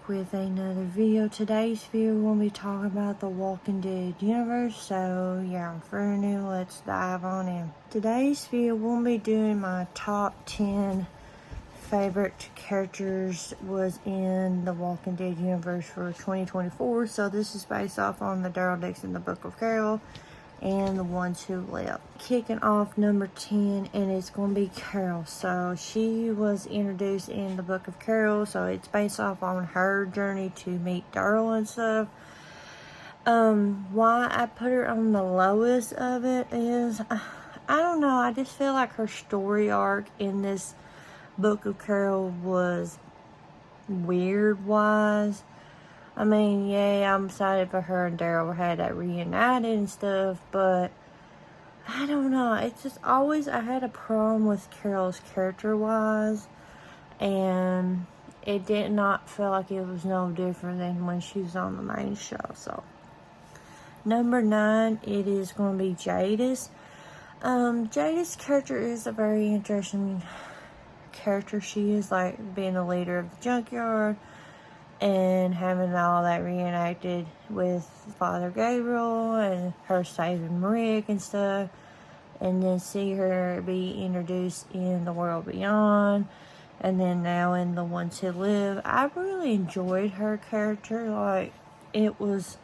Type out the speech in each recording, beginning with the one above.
with another video. Today's video we'll be talking about the Walking Dead universe. So yeah, for new, let's dive on in. Today's video we'll be doing my top 10 favorite characters was in the Walking Dead universe for 2024. So this is based off on the Daryl Dixon, the Book of Carol, and the ones who left. Kicking off number 10, and it's going to be Carol. So she was introduced in the Book of Carol, so it's based off on her journey to meet Daryl and stuff. Why I put her on the lowest of it is, I don't know, I just feel like her story arc in this Book of Carol was weird wise. I mean, yeah, I'm excited for her and Daryl had that reunited and stuff, but I don't know. It's just always, I had a problem with Carol's character-wise, and it did not feel like it was no different than when she was on the main show. So, number 9, it is going to be Jadis. Jadis' character is a very interesting character. She is like being the leader of the junkyard and having all that reenacted with Father Gabriel and her saving Rick and stuff, and then see her be introduced in The World Beyond, and then now in The Ones Who Live. I really enjoyed her character. Like, it was,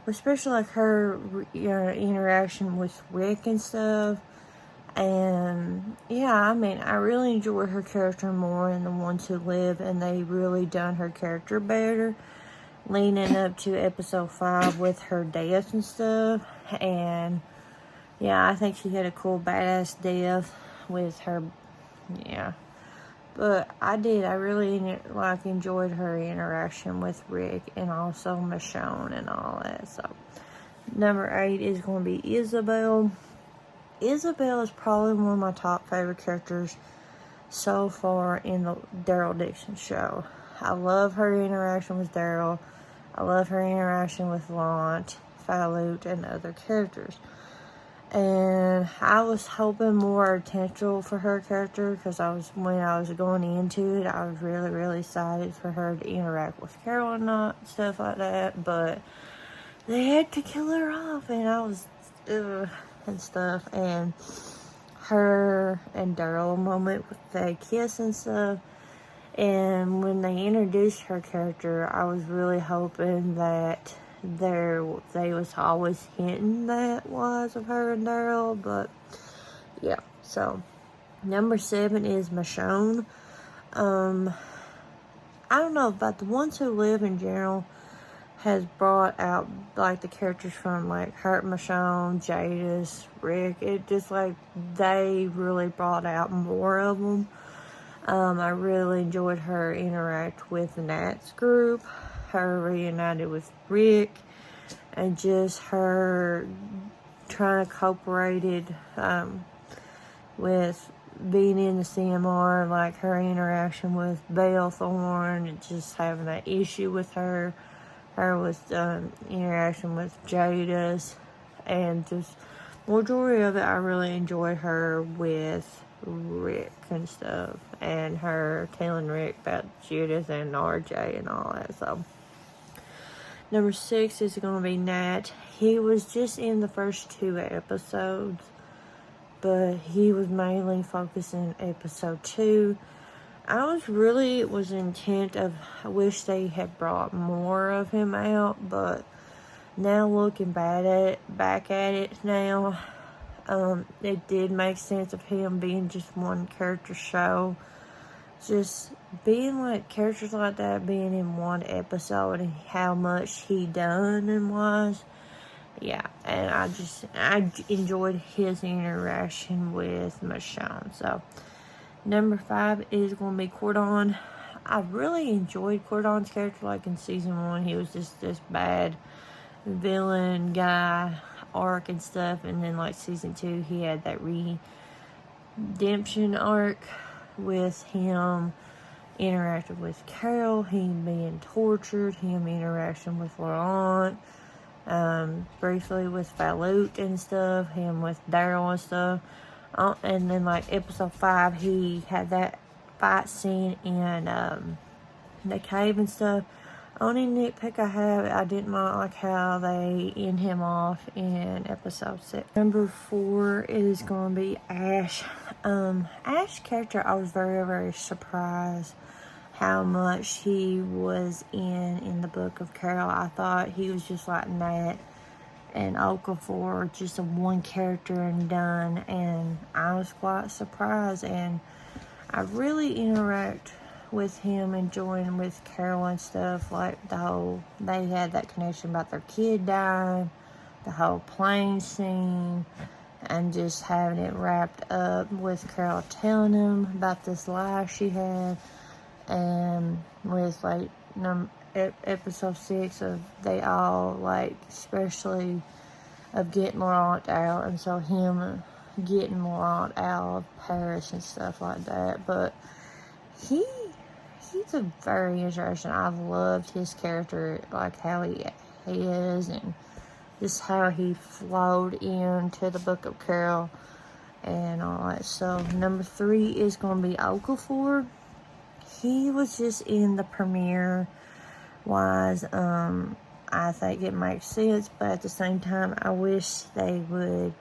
especially like her interaction with Rick and stuff. And yeah, I mean, I really enjoyed her character more in The Ones Who Live, and they really done her character better leading up to episode 5 with her death and stuff. And yeah, I think she had a cool badass death with her. Yeah, but I really enjoyed her interaction with Rick and also Michonne and all that. So number 8 is going to be Isabel. Isabel is probably one of my top favorite characters so far in the Daryl Dixon show. I love her interaction with Daryl. I love her interaction with Lant, Fallout, and other characters. And I was hoping more potential for her character, because when I was going into it, I was really excited for her to interact with Carol and stuff like that. But they had to kill her off, and I was and stuff. And her and Daryl moment with that kiss and stuff. And when they introduced her character, I was really hoping that they was always hinting that was of her and Daryl. But yeah, so number 7 is Michonne. I don't know, but The Ones Who Live in general has brought out like the characters from like Hurt, Michonne, Jadis, Rick. It just like they really brought out more of them. I really enjoyed her interact with Nat's group, her reunited with Rick, and just her trying to cooperate with being in the CMR, like her interaction with Belle Thorne, and just having that issue with her with interaction with Jadis, and just majority of it, I really enjoyed her with Rick and stuff, and her telling Rick about Judith and RJ and all that. So number 6 is going to be Nat. He was just in the first 2 episodes, but he was mainly focusing episode 2. I was intent of, I wish they had brought more of him out, but now looking back at it now, it did make sense of him being just one character show. Just being like characters like that being in one episode and how much he done and was. Yeah, and I enjoyed his interaction with Michonne. So number 5 is going to be Cordon. I really enjoyed Cordon's character. Like in season 1, he was just this bad villain guy arc and stuff. And then like season 2, he had that redemption arc with him interacting with Carol, him being tortured, him interaction with Laurent, briefly with Fallout and stuff, him with Daryl and stuff. And then like episode 5, he had that fight scene in the cave and stuff. Only nitpick I have, I did not like how they end him off in episode 6. Number 4 is going to be Ash. Ash character, I was very, very surprised how much he was in the Book of Carol. I thought he was just like Nat and Okafor, just a one character and done, and I was quite surprised, and I really interact with him, enjoying with Carol and stuff, like they had that connection about their kid dying, the whole plane scene, and just having it wrapped up with Carol telling him about this life she had, and with like episode 6 of they all, like, especially of getting Laurent out, and so him getting Laurent out of Paris and stuff like that. But he's a very interesting. I've loved his character, like how he is, and just how he flowed into the Book of Carol and all that. So number 3 is going to be Okafor. He was just in the premiere wise. I think it makes sense, but at the same time, I wish they would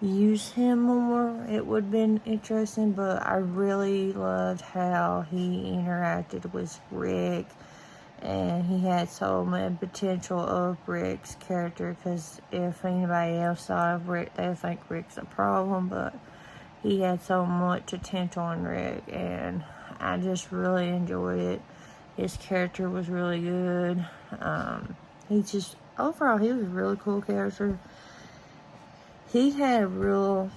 use him more. It would have been interesting, but I really loved how he interacted with Rick, and he had so much potential of Rick's character, because if anybody else thought of Rick, they would think Rick's a problem, but he had so much potential in Rick, and I just really enjoyed it. His character was really good. Overall, he was a really cool character. He had a real,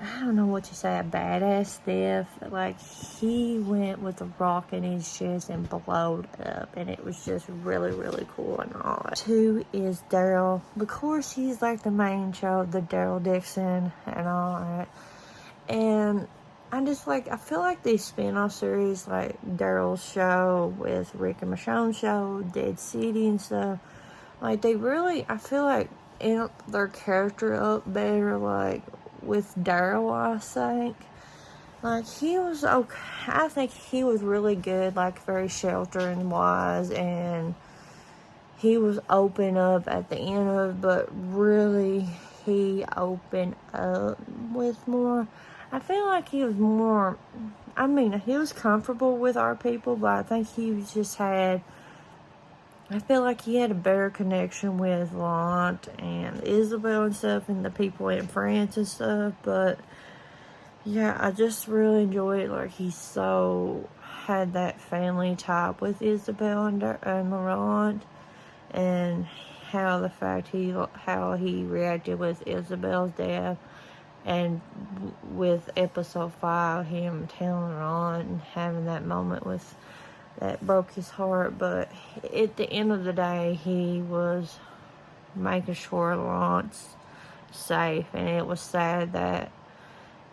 I don't know what to say, a badass death. Like, he went with a rock in his chest and blowed up, and it was just really, really cool and all that. 2 is Daryl. Of course, he's like the main show, the Daryl Dixon and all that. And I feel like these spin-off series, like Daryl's show with Rick and Michonne's show, Dead City and stuff, like, they really, I feel like, amp their character up better, like, with Daryl, I think. Like, he was okay. I think he was really good, like, very sheltering wise, and he was open up at the end of it, but really, he opened up with more. I feel like he was more, he was comfortable with our people, but I think I feel like he had a better connection with Laurent and Isabel and stuff, and the people in France and stuff. But yeah, I just really enjoyed it. Like, he had that family type with Isabel and Laurent, and how he reacted with Isabel's death, and with episode 5, him telling Laurent and having that moment that broke his heart. But at the end of the day, he was making sure Laurent's safe, and it was sad that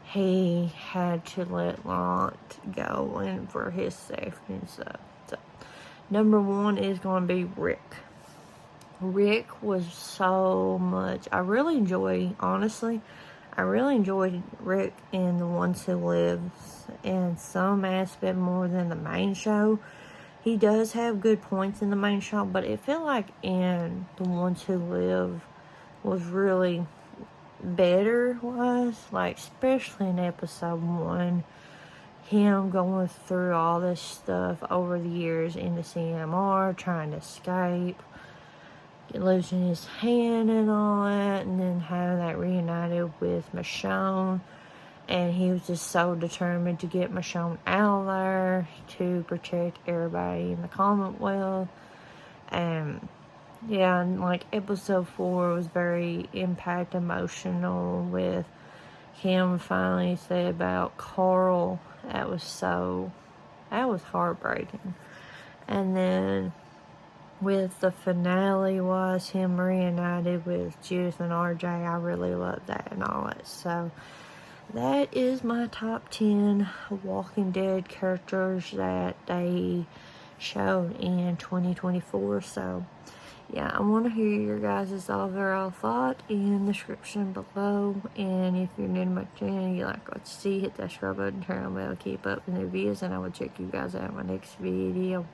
he had to let Laurent go and for his safety and stuff. So, number 1 is going to be Rick. Rick was so much, I really enjoyed Rick in The Ones Who Live in some aspect more than the main show. He does have good points in the main show, but it felt like in The Ones Who Live was really better, like, especially in episode 1, him going through all this stuff over the years in the CMR, trying to escape, losing his hand and all that, and then having that reunited with Michonne, and he was just so determined to get Michonne out of there to protect everybody in the Commonwealth. And yeah, and like episode 4 was very emotional with him finally said about Carl. That was heartbreaking. And then with the finale was him reunited with Judith and RJ. I really loved that and all that. So that is my top 10 Walking Dead characters that they showed in 2024. So yeah, I want to hear your guys' overall thought in the description below. And if you're new to my channel and you like what you see, hit that subscribe button, turn on the bell, keep up with new videos, and I will check you guys out in my next video.